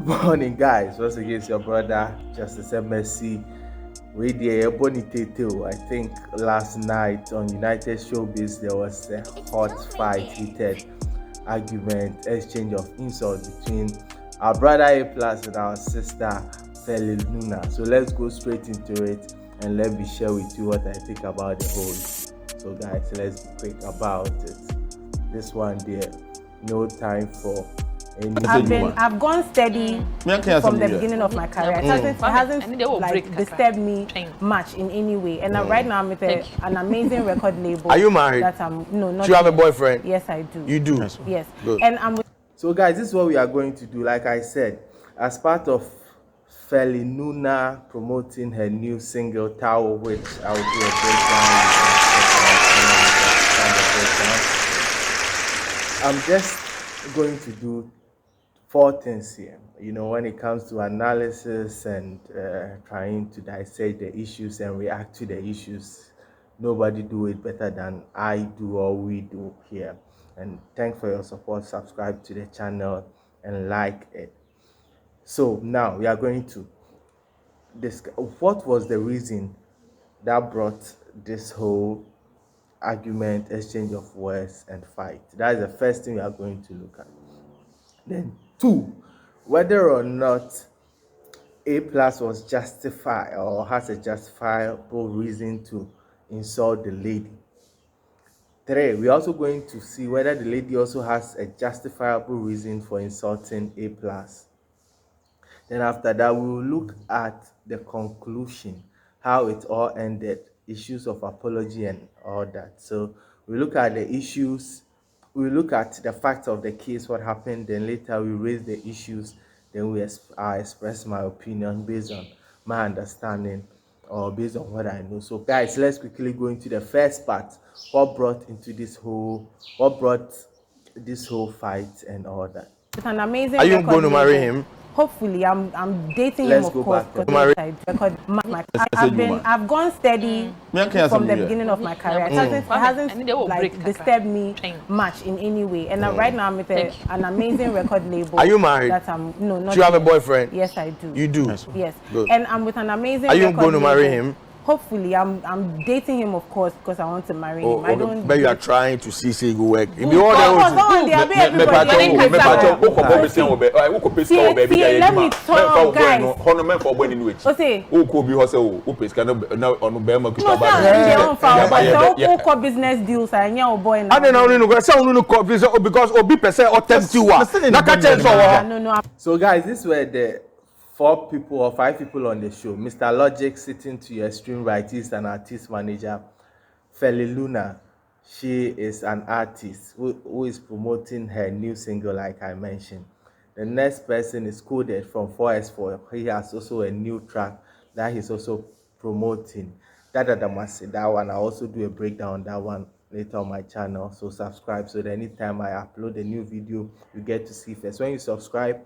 Morning, guys. Once again, it's your brother Justice Mercy. We the Bonitete. I think last night on United Showbiz there was a hot fight, heated argument, exchange of insults between our brother A Plus and our sister Feli Luna. So let's go straight into it and let me share with you what I think about the whole. So guys, let's be quick about it. This one there, no time for. I've gone steady from the beginning of my career. It hasn't like disturbed me much in any way. And right now I'm with an amazing record label. Are you married? That I'm not. Do you have a boyfriend? Yes, I do. You do? Yes. Good. And I'm with. So guys, this is what we are going to do. Like I said, as part of Feli Luna promoting her new single Tao, which I will do a breakdown. I'm just going to do 4 things here. When it comes to analysis and trying to dissect the issues and react to the issues, nobody do it better than I do or we do here. And thanks for your support. Subscribe to the channel and like it. So now we are going to discuss what was the reason that brought this whole argument, exchange of words and fight. That is the first thing we are going to look at. Then 2, whether or not A Plus was justified or has a justifiable reason to insult the lady. 3, we're also going to see whether the lady also has a justifiable reason for insulting A Plus. Then after that, we will look at the conclusion, how it all ended, issues of apology and all that. So we look at the issues, we look at the facts of the case, what happened, then later we raise the issues, then I express my opinion based on my understanding or based on what I know. So guys, let's quickly go into the first part. What brought this whole fight and all that. It's an amazing. Are you going to marry him? Hopefully, I'm dating Let's him, go of course. back I've gone steady from the beginning of my career. It hasn't like disturbed me much in any way. And right now I'm with an amazing record label. Are you married? That I'm not. Do you have a boyfriend? Yes, I do. You do? Yes. Good. And I'm with an amazing. Are you record going to marry label. him? Hopefully, I'm dating him, of course, because I want to marry him. I don't. But you are trying to see say go work. If you Let me talk, guys. Business deals. I know, boy. I don't know because Obi person or tempt you. No. So guys, these were the 4 people or 5 people on the show. Mr. Logic sitting to your extreme right is an artist manager. Feli Luna, she is an artist who is promoting her new single, like I mentioned. The next person is Coded from 4S4. He has also a new track that he's also promoting. That one, I also do a breakdown on that one later on my channel. So subscribe so that anytime I upload a new video, you get to see first. When you subscribe,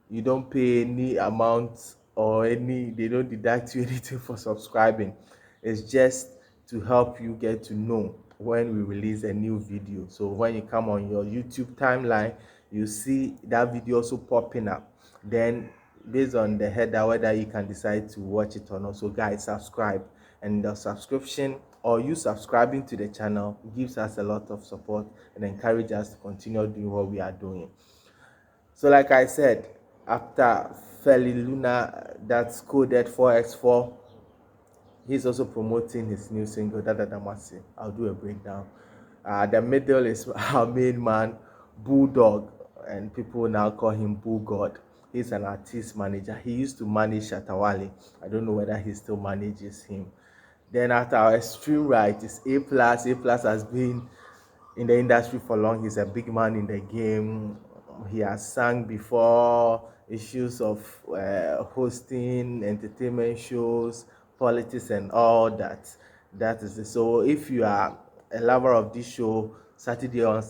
you don't pay any amount or they don't deduct you anything for subscribing. It's just to help you get to know when we release a new video. So when you come on your YouTube timeline, you see that video also popping up. Then based on the header, whether you can decide to watch it or not. So guys, subscribe, and the subscription or you subscribing to the channel gives us a lot of support and encourage us to continue doing what we are doing. So like I said, after Feli Luna, that's Coded 4x4, he's also promoting his new single, Dadadamasi. I'll do a breakdown. The middle is our main man, Bulldog, and people now call him Bull God. He's an artist manager. He used to manage Shatawale. I don't know whether he still manages him. Then after our extreme right is A Plus. A Plus has been in the industry for long. He's a big man in the game. He has sung before, issues of hosting entertainment shows, politics and all that. That is it. So if you are a lover of this show, Saturday on,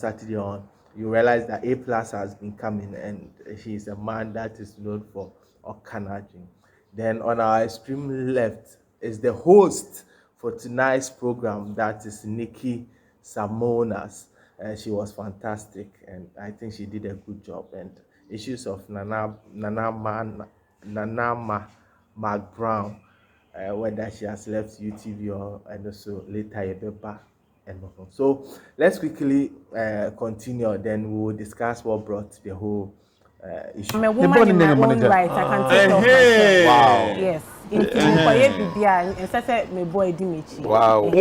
you realize that A Plus has been coming and he's a man that is known for Okanajin. Then on our extreme left is the host for tonight's program, that is Nikki Samonas. she was fantastic, and I think she did a good job. And issues of Nana McBrown, whether she has left UTV or and also later Ebeba. So let's quickly continue. Then we will discuss what brought the whole issue. I'm a woman in my own right. I can take off myself. Wow. Yes. Wow.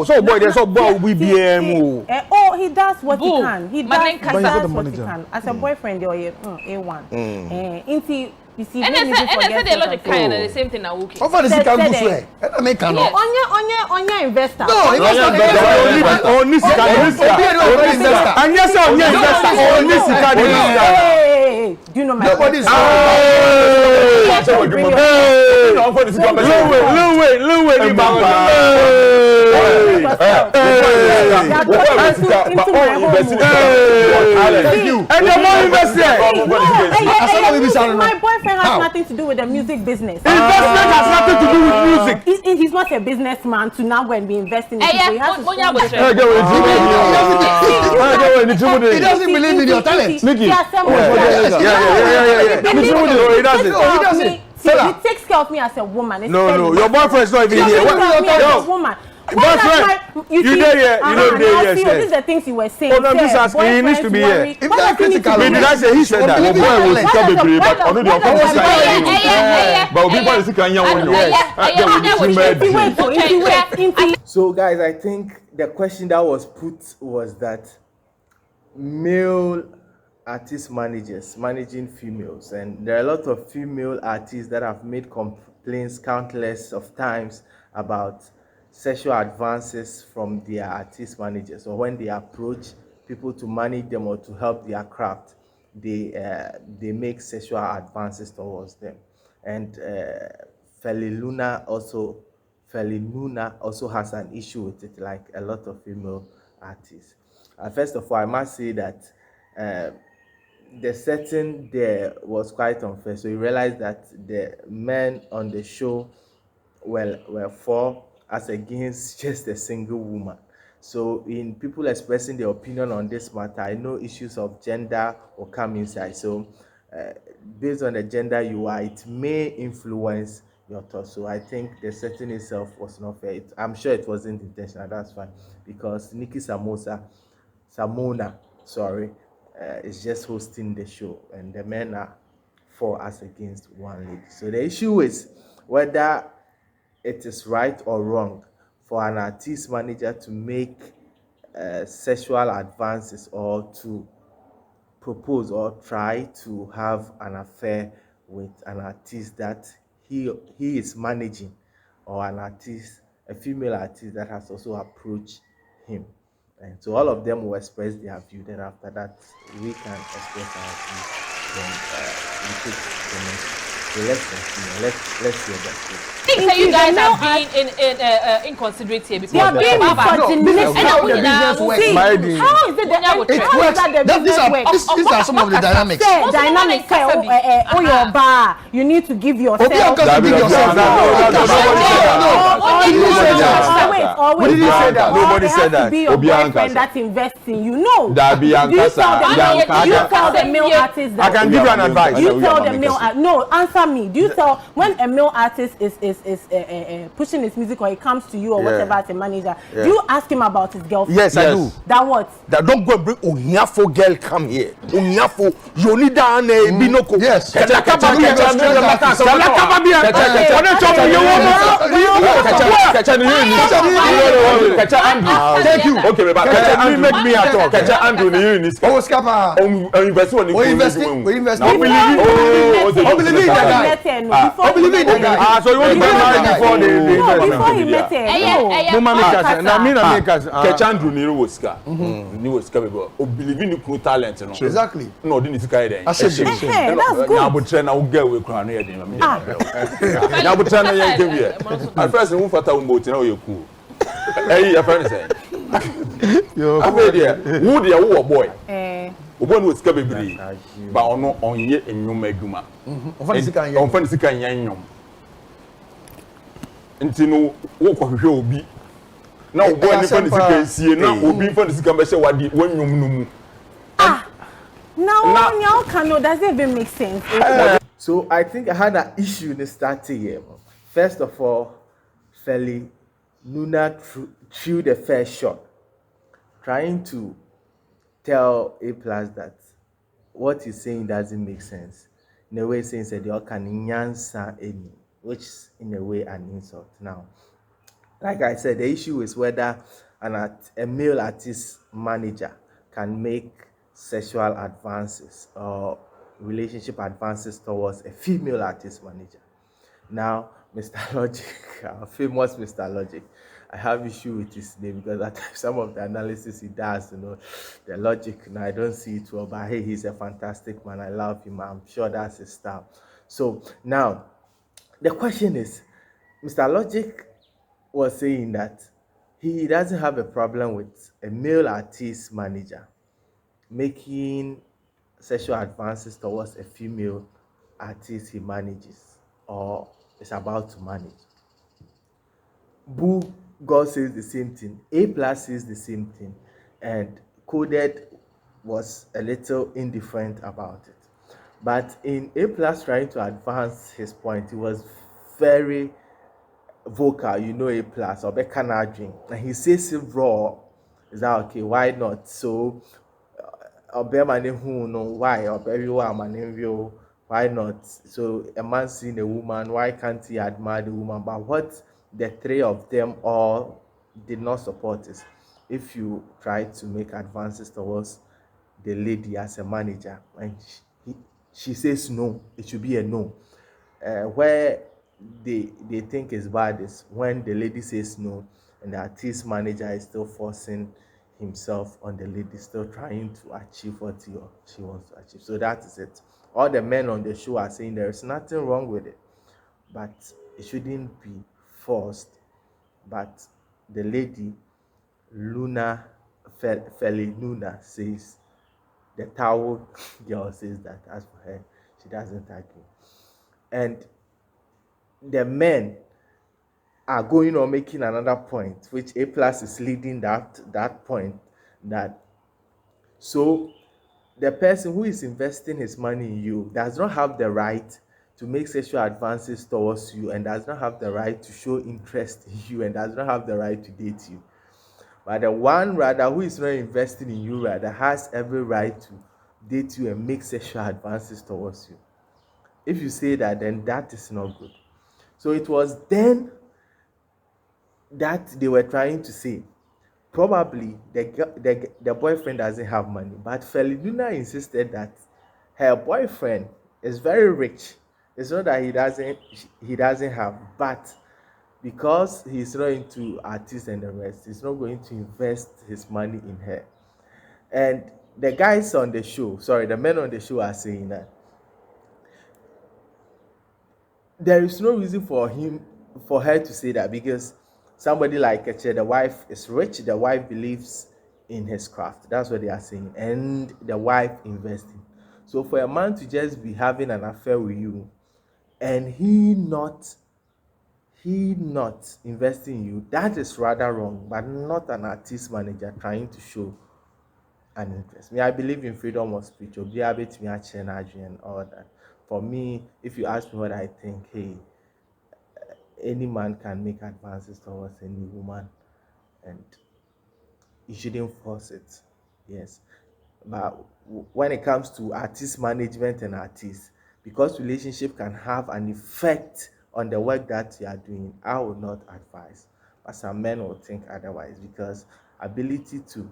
So boy, there's so boy we BM. Oh, he does what he can. He does what he can. As a boyfriend, you're A1. You see, and I said a lot of kind the same thing now. Okay. Over the can go swear. I make can. On your investor. No, investor. Only investor. And yes, Hey, do you know my nobody's my boyfriend has nothing to do with the music business. Investment has nothing to do with music. He's not a businessman to now go and be investing in people. He has to he doesn't believe in your talent. Nikki. He takes care of me as a woman. No, your boyfriend is not even here. As a woman. Boyfriend, you there here? You know there here. These are the things you were saying. Oh no, I'm just asking. He needs to be here. If they're critical, did I say he said that? Boy will come baby, but I know the But so guys, I think the question that was put was that male artist managers managing females, and there are a lot of female artists that have made complaints countless of times about sexual advances from their artist managers, or when they approach people to manage them or to help their craft, they make sexual advances towards them. And Feliluna also has an issue with it, like a lot of female artists. First of all, I must say that the setting there was quite unfair. So you realize that the men on the show were for as against just a single woman. So in people expressing their opinion on this matter, I know issues of gender will come inside. So based on the gender you are, it may influence your thoughts. So I think the setting itself was not fair. I'm sure it wasn't intentional, that's fine. Because Nikki Samona, is just hosting the show, and the men are for us against one lady. So the issue is whether it is right or wrong for an artist manager to make sexual advances or to propose or try to have an affair with an artist that he is managing, or a female artist that has also approached him. And so all of them will express their view. Then after that, we can express our view. Then we take the next. So let's continue. Let's hear that. I think that you guys are being inconsiderate here because you are being misogynistic. How is it these are some of the dynamics. Dynamics. Oh, your bar. You need to give yourself. Give yourself. What did you say that? Nobody said that. Be your boyfriend that invests in you. No. Do you tell the male artist that? I can give you an advice. You tell the male artist. No, answer me. Do you tell when a male artist is pushing his music, or he comes to you or whatever as a manager, do you ask him about his girlfriend? Yes, I do. That what? That don't go and bring Unyafo girl come here. Unyafo, you need that binoko. Yes. Thank you. Okay, but make me a talk. Andrew, oh, Scapa. We invest. So you want to get married before they invest? Before he met Catch Andrew Niro was Ska. Niro was Ska. Believe in the talent. Exactly. No, didn't see Kaiden. that's good. Now, but train now get with crown here. Now, but train now give here. At first, we fata umbo tina you cool. Hey, your friend say. I made here. Who the who boy? One was Ska baby, but on ye in your meduma. On fancy can yan. Nti no wo ko hwehwe obi Now, boy, if you can see, now will be for the Sikambasha, what the one you now doesn't even make sense. So I think I had an issue in the starting here. First of all, Feli Luna threw the first shot, trying to tell A Plus that what he's saying doesn't make sense. In a way, saying that you can nyansa any, which is in a way an insult. Now, like I said, the issue is whether a male artist manager can make sexual advances or relationship advances towards a female artist manager. Now, Mr. Logic, famous Mr. Logic, I have issue with his name because at times some of the analysis he does, the logic, I don't see it well, but hey, he's a fantastic man. I love him. I'm sure that's his style. So now, the question is, Mr. Logic was saying that he doesn't have a problem with a male artist manager making sexual advances towards a female artist he manages or is about to manage. Boo God says the same thing. A Plus says the same thing. And Coded was a little indifferent about it. But in A Plus trying to advance his point, he was very vocal, A Plus, or Bekanadrin. And he says it raw. Is that okay? Why not? So, why? Why not? So, a man seeing a woman, why can't he admire the woman? But what the three of them all did not support is if you try to make advances towards the lady as a manager and she says no, it should be a no. Where they think is bad is when the lady says no and the artist manager is still forcing himself on the lady, still trying to achieve what he or she wants to achieve. So that is it. All the men on the show are saying there is nothing wrong with it, but it shouldn't be forced. But the lady Luna Feli Luna says, the towel girl says that as for her, she doesn't agree. And the men are going on making another point, which A Plus is leading that point, that so the person who is investing his money in you does not have the right to make sexual advances towards you and does not have the right to show interest in you and does not have the right to date you. But the one rather who is not investing in you rather has every right to date you and make sexual advances towards you. If you say that, then that is not good. So it was then that they were trying to say, probably the boyfriend doesn't have money, but Feliduna insisted that her boyfriend is very rich. It's not that he doesn't have, but because he's not into artists and the rest, he's not going to invest his money in her. And the guys on the show, the men on the show are saying that there is no reason for her to say that, because somebody like Eche, the wife is rich, the wife believes in his craft. That's what they are saying. And the wife investing. So for a man to just be having an affair with you and he not investing in you, that is rather wrong, but not an artist manager trying to show an interest. I believe in freedom of speech, and all that. For me, if you ask me what I think, hey, any man can make advances towards any woman and you shouldn't force it. Yes. But when it comes to artist management and artists, because relationship can have an effect on the work that you are doing, I would not advise. But some men will think otherwise, because ability to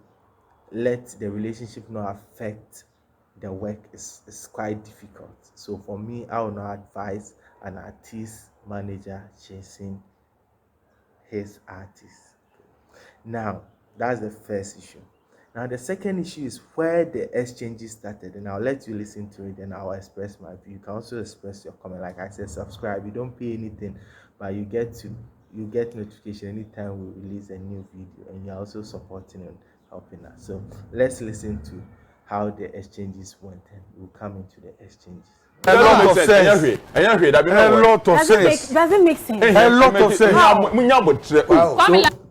let the relationship not affect the work is quite difficult. So for me, I would not advise an artist manager chasing his artist. Now, that's the first issue. Now, the second issue is where the exchanges started, and I'll let you listen to it, and I'll express my view. You can also express your comment. Like I said, subscribe. You don't pay anything, but you get notification anytime we release a new video, and you're also supporting and helping us. So let's listen to how the exchanges went, and we'll come into the exchanges. A lot of sense. Doesn't make sense. A lot of sense. So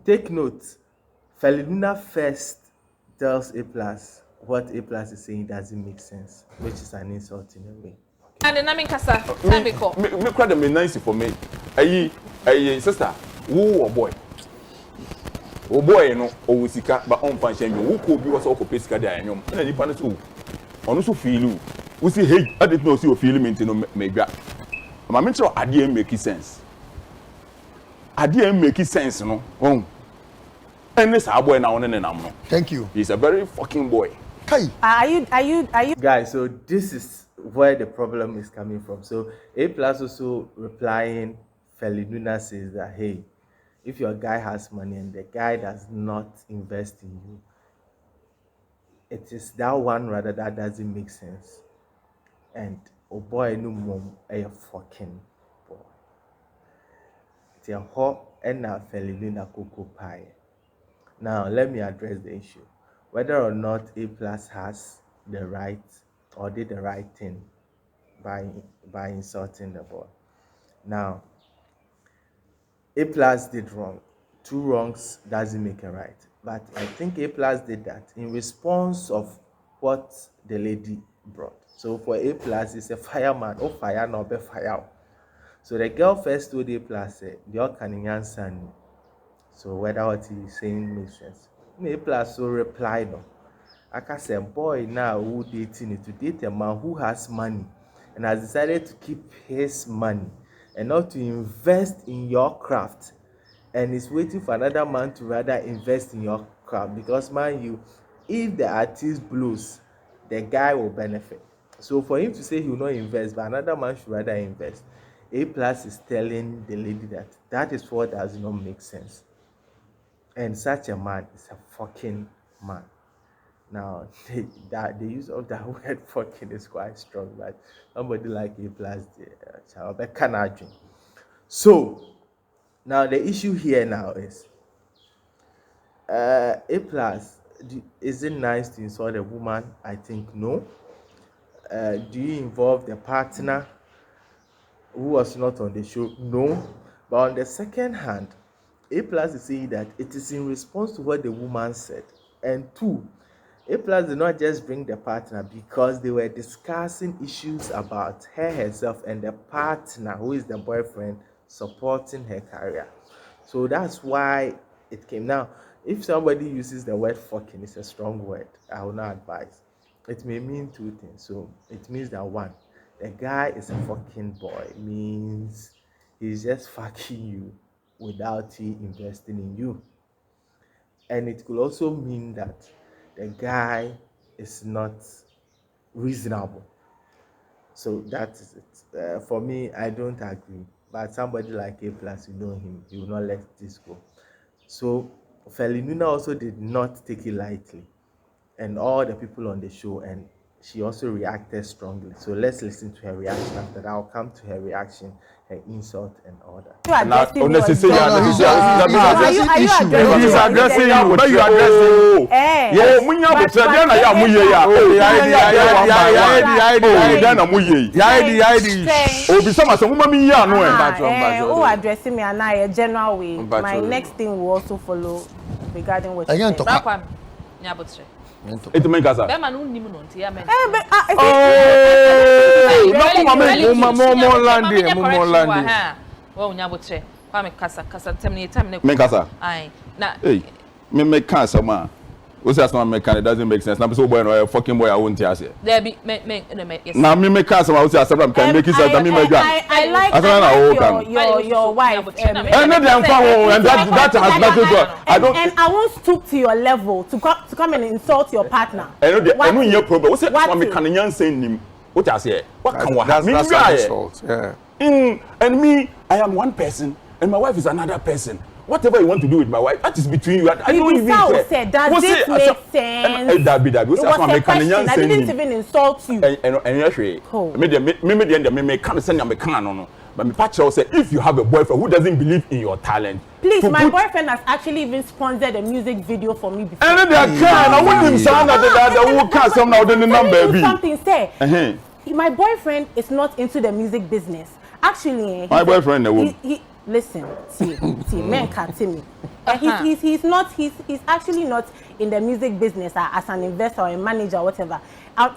take note. Feliluna first tells A Plus what A Plus is saying doesn't make sense, which is an insult in a way. And then I mean, Kasa, time because me cry them nice for me. Aye, sister, who or boy? O boy, you know, o sika, but on function, who could be was all pesca there, and you, and you punish who? On so feel you. We say, hey, I didn't know see your feeling into maybe. My mentor, I didn't make sense. I didn't make sense, no. Oh. And this boy now and then I'm no. Thank you. He's a very fucking boy. Kai. Are you Guys, so this is where the problem is coming from. So A Plus also replying, Feliluna says that, hey, if your guy has money and the guy does not invest in you, it is that one rather that doesn't make sense. And oh boy, no mom, a fucking boy. It's a hot and now Feliluna cocoa pie. Now let me address the issue. Whether or not A Plus has the right or did the right thing by insulting the boy. Now, A Plus did wrong. 2 wrongs doesn't make a right. But I think A Plus did that in response of what the lady brought. So for A Plus, it's a fireman. Oh, fire, no, be fire. So the girl first told A Plus, "You're canning answer." So whether what he's saying makes sense. A Plus so replied, "No, I can say, boy, now who dating it to date a man who has money and has decided to keep his money and not to invest in your craft, and is waiting for another man to rather invest in your craft because, man, you, if the artist blows, the guy will benefit. So for him to say he will not invest, but another man should rather invest, A Plus is telling the lady that is what does not make sense. And such a man is a fucking man. Now, the use of that word fucking is quite strong, but somebody like A Plus, cannot drink. So, now the issue here now is, A Plus, is it nice to insult a woman? I think no. Do you involve the partner who was not on the show? No. But on the second hand, A Plus is saying that it is in response to what the woman said. And 2, A Plus did not just bring the partner because they were discussing issues about her herself and the partner, who is the boyfriend, supporting her career. So that's why it came. Now, if somebody uses the word fucking, it's a strong word, I will not advise. It may mean 2 things. So it means that 1, the guy is a fucking boy, means he's just fucking you without he investing in you. And it could also mean that the guy is not reasonable. So that is it. For me, I don't agree. But somebody like A Plus, you know him, he will not let this go. So Feliluna also did not take it lightly, and all the people on the show, and she also reacted strongly. So let's listen to her reaction. After that, I'll come to her reaction, her insult, and all that. He's addressing you. But you addressing. Yeah, when you are addressing me and I a general way. My next thing will also follow regarding what you said. It make us. Oh, what's that not make it doesn't make sense. Now so boy no fucking boy I won't tell you. There be yes. Now me make cancer I will say can make it sense. I like your wife. And that has nothing to I don't and I won't stoop to your level to come and insult your partner. I know your problem. What's it Kwame Kanyan saying him? What I say? What can that's insult. Yeah. And me I am one person and my wife is another person. Whatever you want to do with my wife, that is between you. I don't even care. Does it make sense? That be. It was a question. I didn't even insult you. And actually, me can't send you no. But me patch say if you have a boyfriend who doesn't believe in your talent. Please, my boyfriend has actually even sponsored a music video for me before. And they can. I want him sound that who can some now the number be. Something say. My boyfriend is not into the music business. Actually, my boyfriend listen, see, men can't see me. He's actually not in the music business as an investor or a manager or whatever.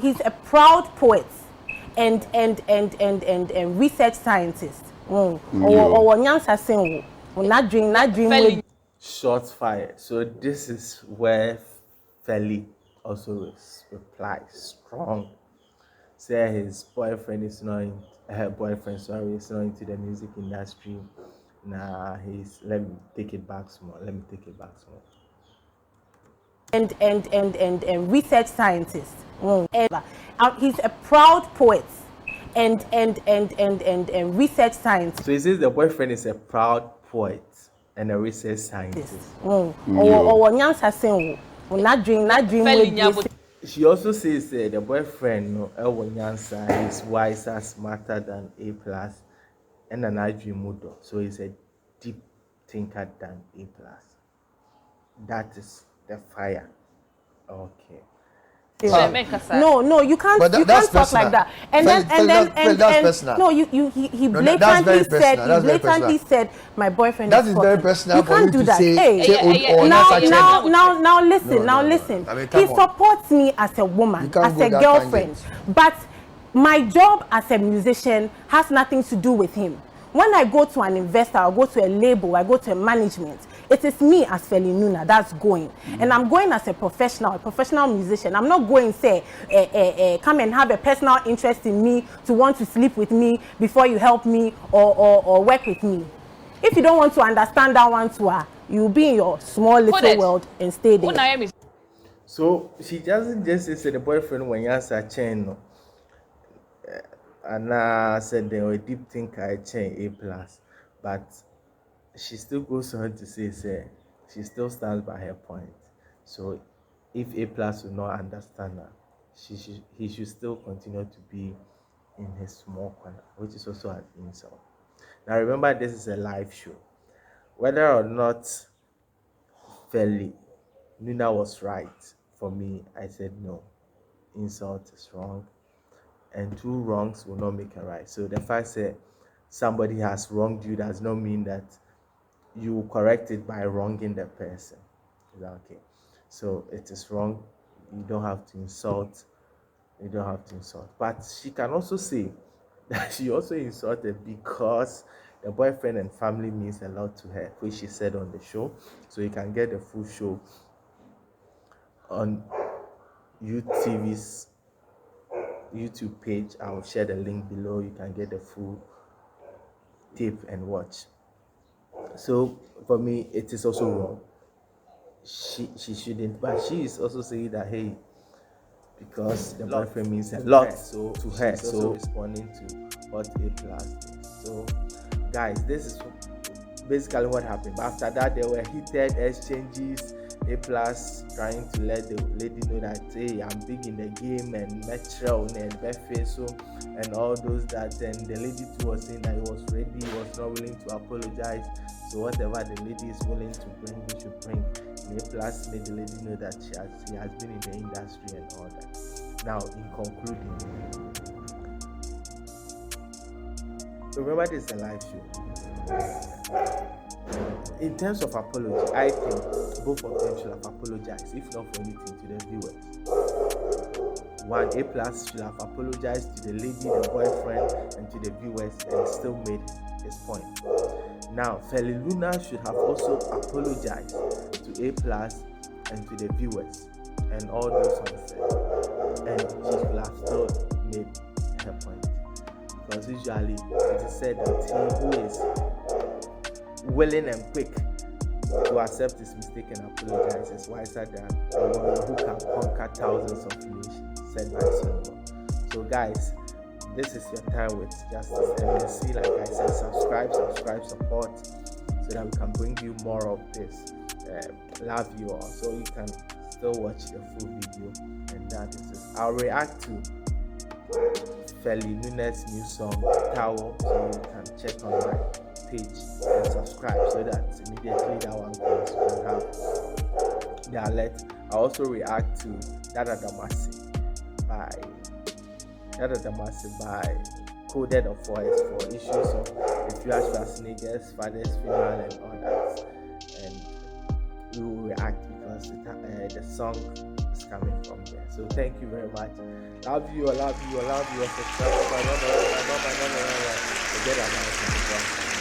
He's a proud poet and research scientist. Or not dream. Shots fired. So this is where Feli also replies strong. Say his boyfriend is not in, her boyfriend, sorry, is not into the music industry. Nah, let me take it back small. And research scientist. He's a proud poet and research scientist. So he says the boyfriend is a proud poet and a research scientist. She also says the boyfriend is wiser, smarter than A plus, and an Adrimudo. So he's a deep thinker than A plus. That is the fire. Okay. No, you can't. You can't talk like that. And then no, he blatantly said my boyfriend. That is very personal. You can't do that. Now listen. I mean, he supports me as a woman, as a girlfriend, but my job as a musician has nothing to do with him. When I go to an investor, I go to a label, I go to a management. It is me as Feli Nuna that's going. And I'm going as a professional musician. I'm not going say, come and have a personal interest in me to want to sleep with me before you help me or work with me. If you don't want to understand that one too, you'll be in your small little world and stay there. So she doesn't just say the boyfriend when you answer chain, no. And I said they were deep thinker, I chain A plus, but she still goes on to say she still stands by her point. So if A plus will not understand her, he should still continue to be in his small corner, which is also an insult. Now remember, this is a live show. Whether or not Feli Nuna was right, for me, I said no. Insult is wrong, and two wrongs will not make a right. So the fact that somebody has wronged you does not mean that you correct it by wronging the person. Is that okay? So it is wrong. You don't have to insult. But she can also say that she also insulted because the boyfriend and family means a lot to her, which she said on the show. So you can get the full show on UTV's YouTube page. I will share the link below. You can get the full tape and watch. So for me, it is also wrong. She shouldn't, but she is also saying that hey, because the boyfriend means a lot to her, so responding to what A plus did. So guys, this is basically what happened. But after that, there were heated exchanges. A plus trying to let the lady know that hey, I'm big in the game and metro and birthday, so and all those that, and the lady too was saying that he was ready, he was not willing to apologize. So whatever the lady is willing to bring, he should bring. And A plus made the lady know that she has been in the industry and all that. Now in concluding, remember this is a live show. In terms of apology, I think both of them should have apologized, if not for anything, to the viewers. One, A plus should have apologized to the lady, the boyfriend, and to the viewers, and still made his point. Now, Feli Nuna should have also apologized to A plus and to the viewers, and all those ones said, and she should have still made her point. Because usually it is said that he who is willing and quick to accept his mistake and apologize is wiser than the one who can conquer thousands of nations, said by Solomon. So guys, this is your time with Justice MSC. Like I said, subscribe, support, so that we can bring you more of this. Love you all. So you can still watch the full video, and that is it. I'll react to Feli Nuna's new song, Towel, so you can check on my page and subscribe, so that immediately that one comes, you can have the alert. I also react to Fada Dickson by coded for issues of the few Schwarzenegger's father's funeral and all that, and we will react because the song is coming from there. So thank you very much. Love you. Subscribe. Forget about it.